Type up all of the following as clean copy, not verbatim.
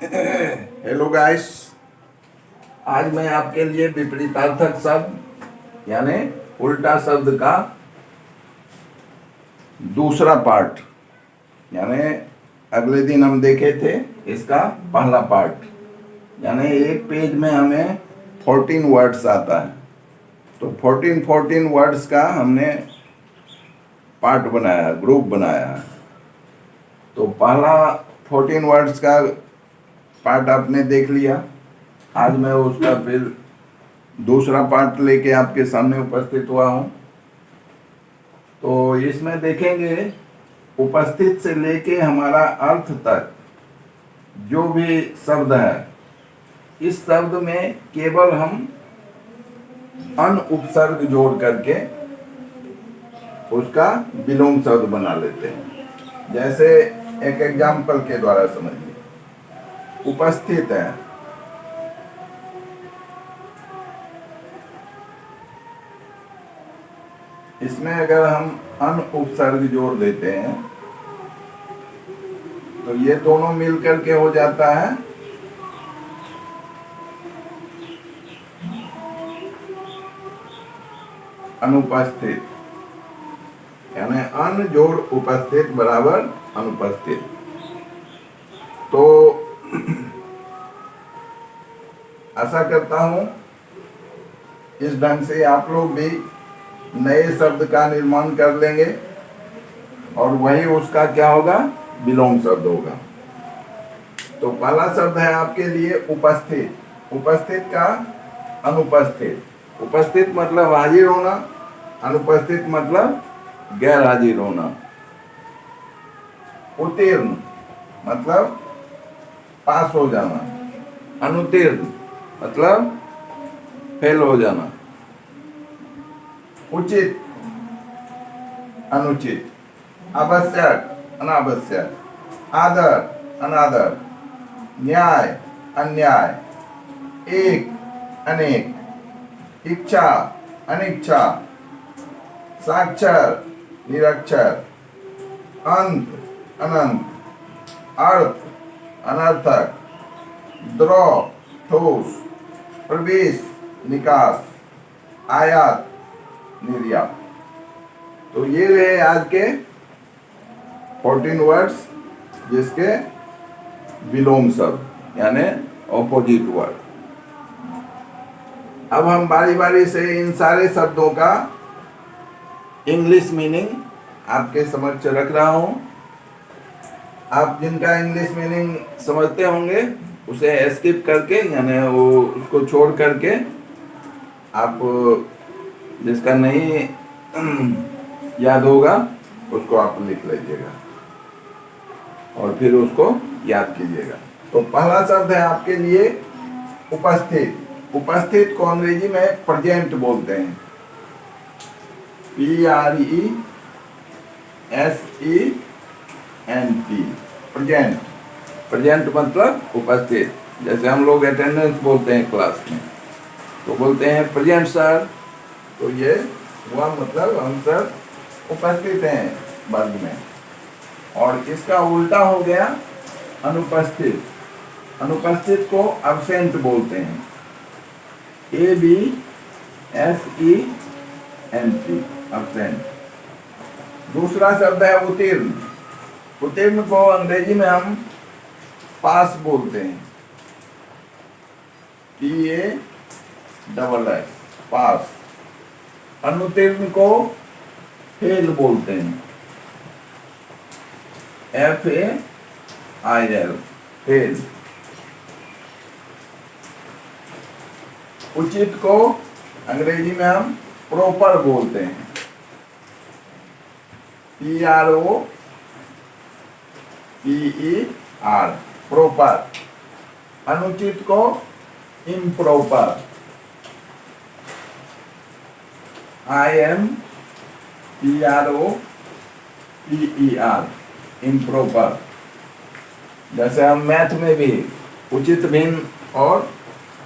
Hello guys, आज मैं आपके लिए विपरीतार्थक शब्द यानी उल्टा शब्द का दूसरा पार्ट यानी अगले दिन हम देखे थे इसका पहला पार्ट यानी एक पेज में हमें 14 वर्ड्स आता है। तो 14 वर्ड्स का हमने पार्ट बनाया, ग्रुप बनाया है। तो पहला 14 वर्ड्स का पार्ट आपने देख लिया। आज मैं उसका फिर दूसरा पार्ट लेके आपके सामने उपस्थित हुआ हूँ। तो इसमें देखेंगे उपस्थित से लेके हमारा अर्थ तक जो भी शब्द है, इस शब्द में केवल हम अन उपसर्ग जोड़ करके उसका विलोम शब्द बना लेते हैं। जैसे एक एग्जाम्पल के द्वारा समझिए, उपस्थित है, इसमें अगर हम अन उपसर्ग जोड़ देते हैं तो ये दोनों मिलकर के हो जाता है अनुपस्थित, यानी अन जोड़ उपस्थित बराबर अनुपस्थित। तो आशा करता हूं इस ढंग से आप लोग भी नए शब्द का निर्माण कर लेंगे और वही उसका क्या होगा, विलोम शब्द होगा। तो पहला शब्द है आपके लिए उपस्थित। उपस्थित का अनुपस्थित। उपस्थित मतलब हाजिर होना, अनुपस्थित मतलब गैर हाजिर होना। उत्तीर्ण मतलब पास हो जाना, अनुत्तीर्ण मतलब फेल हो जाना। उचित अनुचित, आवश्यक अनावश्यक, आदर अनादर, न्याय अन्याय, एक अनेक, इच्छा अनिच्छा, साक्षर निरक्षर, अंत अनंत, अर्थ अनर्थक, द्रव ठोस, प्रवेश निकास, आयात निर्यात। तो ये रहे आज के 14 वर्ड्स जिसके विलोम शब्द यानी ऑपोजिट वर्ड। अब हम बारी बारी से इन सारे शब्दों का इंग्लिश मीनिंग आपके समक्ष रख रहा हूं। आप जिनका इंग्लिश मीनिंग समझते होंगे उसे स्किप करके यानी वो उसको छोड़ करके आप जिसका नहीं याद होगा उसको आप लिख लीजिएगा और फिर उसको याद कीजिएगा। तो पहला शब्द है आपके लिए उपस्थित। उपस्थित को अंग्रेजी में प्रेजेंट बोलते हैं, PRESENT, प्रेजेंट। प्रेजेंट मतलब उपस्थित। जैसे हम लोग अटेंडेंस बोलते हैं क्लास में, तो बोलते हैं प्रेजेंट सर। तो ये हुआ मतलब हम सर उपस्थित हैं वर्ग में। और इसका उल्टा हो गया अनुपस्थित। अनुपस्थित को अब्सेंट बोलते हैं, ABSENT, अब्सेंट। दूसरा शब्द है उत्तीर्ण। उत्तीर्ण को अंग्रेजी में हम पास बोलते हैं, PASS, पास। अनुत्तीर्ण को फेल बोलते हैं, FAIL, फेल। उचित को अंग्रेजी में हम प्रॉपर बोलते हैं, PROPER, प्रॉपर। अनुचित को इम्प्रॉपर, IMPROPER, इम्प्रॉपर। जैसे हम मैथ में भी उचित भिन्न और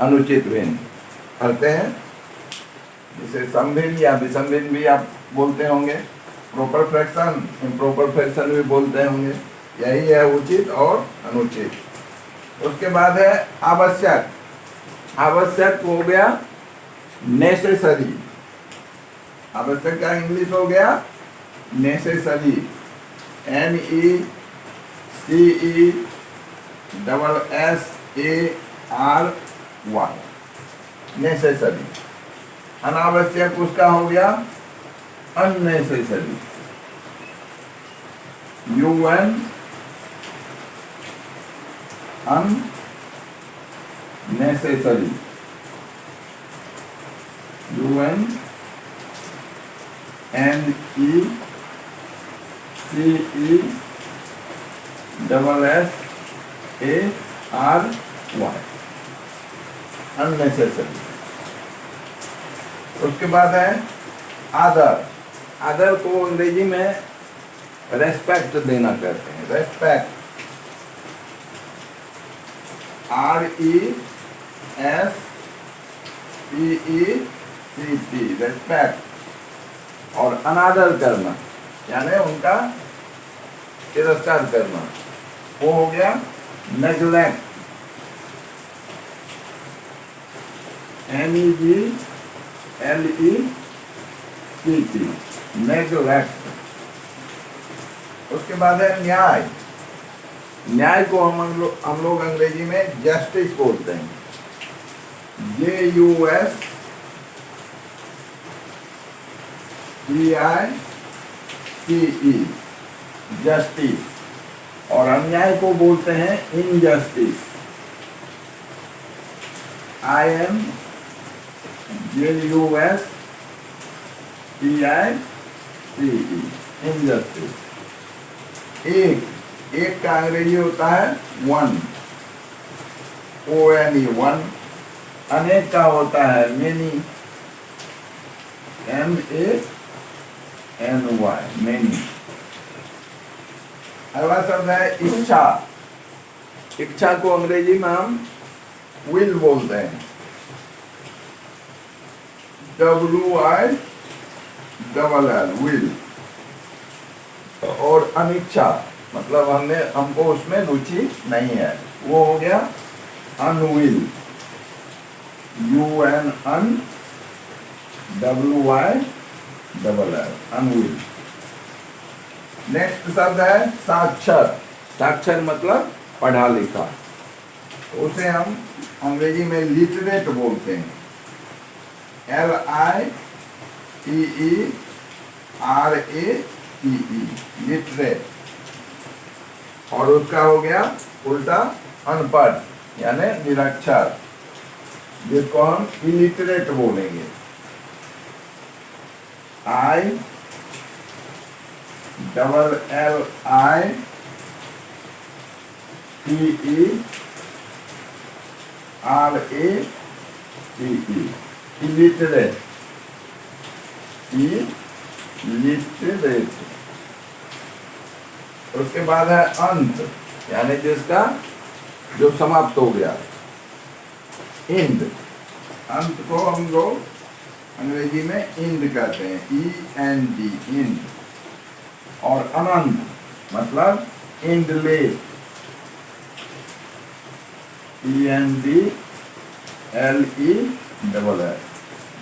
अनुचित भिन्न करते हैं, जिसे समभिन्न या विषमभिन्न भी आप बोलते होंगे। प्रॉपर फ्रैक्शन, इम्प्रॉपर फ्रैक्शन भी बोलते होंगे। यही है उचित और अनुचित। उसके बाद है आवश्यक। आवश्यक हो गया नेसेसरी। आवश्यक का इंग्लिश हो गया नेसेसरी। NECESSARY, necessary. अनावश्यक उसका हो गया unnecessary. UN unnecessary, UNNECESSARY, unnecessary। उसके बाद है आदर। आदर को अंग्रेजी में रेस्पेक्ट देना कहते हैं। Respect, RESPECT, respect. और अनादर करना यानी उनका तिरस्कार करना, वो हो गया नेग्लेक्ट। NEGLECT, neglect. उसके बाद है न्याय। न्याय को हम लोग अंग्रेजी में जस्टिस बोलते हैं। JUSTICE, justice. और अन्याय को बोलते हैं इनजस्टिस। INJUSTICE, injustice. एक का अंग्रेजी होता है वन, ONE, वन। अनेक का होता है मेनी, MANY, मेनी। अगला शब्द है इच्छा। इच्छा को अंग्रेजी में हम विल बोलते हैं। WILL, will. और अनिच्छा मतलब हमको उसमें रुचि नहीं है, वो हो गया अनविल, UNWILL, अनविल। नेक्स्ट शब्द है साक्षर। साक्षर मतलब पढ़ा लिखा, उसे हम अंग्रेजी में लिटरेट बोलते हैं। LITERATE, literate. और उसका हो गया उल्टा अनपढ़ यानी निरक्षर, जिसको हम इलिटरेट बोलेंगे। ILLITERATE, illiterate, illiterate. उसके बाद है अंत यानी जिसका जो समाप्त हो गया, इंड। अंत को हम लोग अंग्रेजी में इंड कहते हैं, END, इंड। और अनंत मतलब एंडलेस, ENDLESS,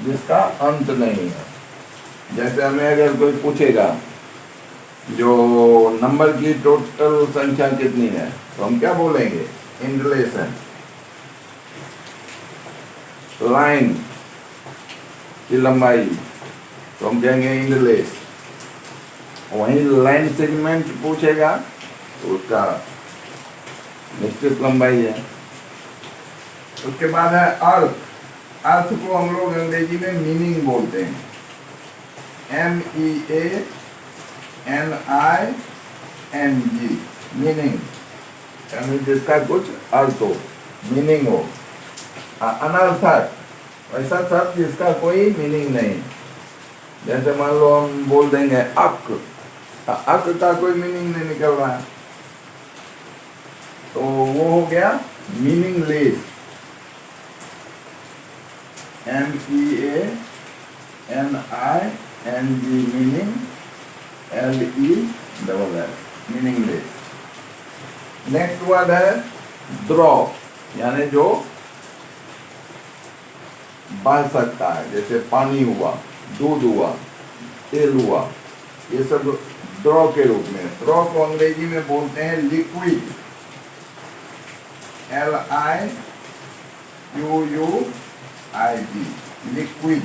जिसका अंत नहीं है। जैसे हमें अगर कोई पूछेगा जो नंबर की टोटल संख्या कितनी है, तो हम क्या बोलेंगे? एंडलेस है। लाइन की लंबाई तो हम कहेंगे एंडलेस। वहीं लाइन सेगमेंट पूछेगा तो उसका निश्चित लंबाई है। उसके बाद है अर्थ। अर्थ को हम लोग अंग्रेजी में मीनिंग बोलते हैं, MEANING, मीनिंग यानी जिसका कुछ अर्थ हो, मीनिंग हो। अनर्थक ऐसा शब्द जिसका कोई मीनिंग नहीं। जैसे मान लो हम बोल देंगे अक, अक का कोई मीनिंग नहीं निकल रहा है, तो वो हो गया meaningless. MEANING, meaning, LESS, meaningless. Next word है द्रौ यानी जो बह सकता है, जैसे पानी हुआ, दूध हुआ, तेल हुआ, ये सब द्रव के रूप में। द्रव को अंग्रेजी में बोलते हैं लिक्विड, LIQUID, लिक्विड।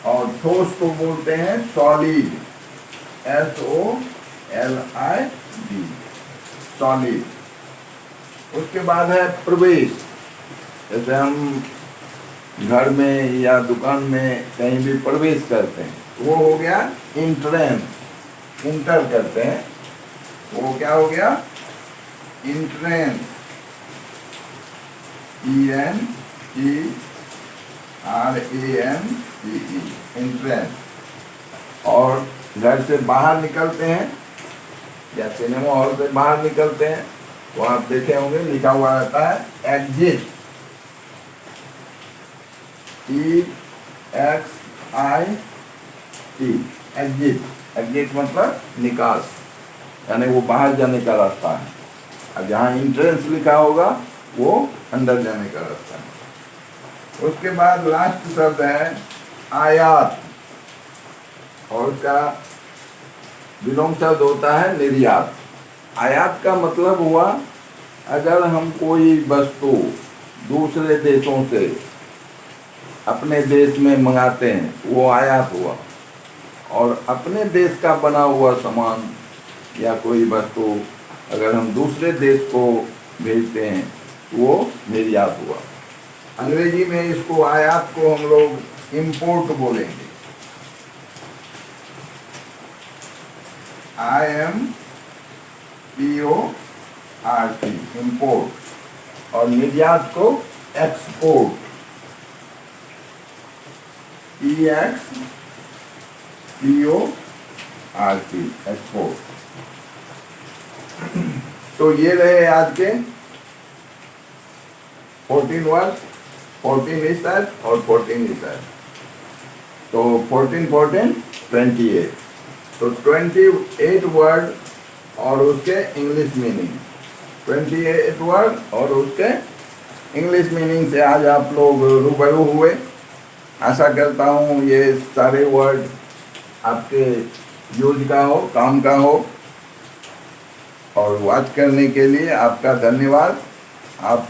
और ठोस को बोलते हैं सॉलिड, SOLID, सॉलिड। उसके बाद है प्रवेश, जैसे हम घर में या दुकान में कहीं भी प्रवेश करते हैं, वो हो गया इंट्रेंस, इंटर करते हैं, वो क्या हो गया इंट्रेंस, ENTRANCE, इंट्रेंस। और घर से बाहर निकलते हैं या सिनेमा हॉल से बाहर निकलते हैं, तो आप देखे होंगे लिखा हुआ रहता है एग्जिट, EXIT, एग्जिट। एग्जिट मतलब निकास, यानी वो बाहर जाने का रास्ता है। और जहाँ इंट्रेंस लिखा होगा वो अंदर जाने का रास्ता है। उसके बाद लास्ट शब्द है आयात, और उसका विलोम शब्द होता है निर्यात। आयात का मतलब हुआ अगर हम कोई वस्तु दूसरे देशों से अपने देश में मंगाते हैं, वो आयात हुआ। और अपने देश का बना हुआ सामान या कोई वस्तु अगर हम दूसरे देश को भेजते हैं, वो निर्यात हुआ। अंग्रेजी में इसको आयात को हम लोग इंपोर्ट बोलेंगे, IMPORT, इंपोर्ट। और निर्यात को एक्सपोर्ट, EXPORT, एक्सपोर्ट। तो ये रहे आज के 14 वर्ड, 14 इस साइड और 14 इस साइड। तो 14, 14, 28। तो 28 वर्ड और उसके इंग्लिश मीनिंग, 28 वर्ड और उसके इंग्लिश मीनिंग से आज आप लोग रूबरू हुए। आशा करता हूँ ये सारे वर्ड आपके यूज का हो, काम का हो। और वॉच करने के लिए आपका धन्यवाद। आप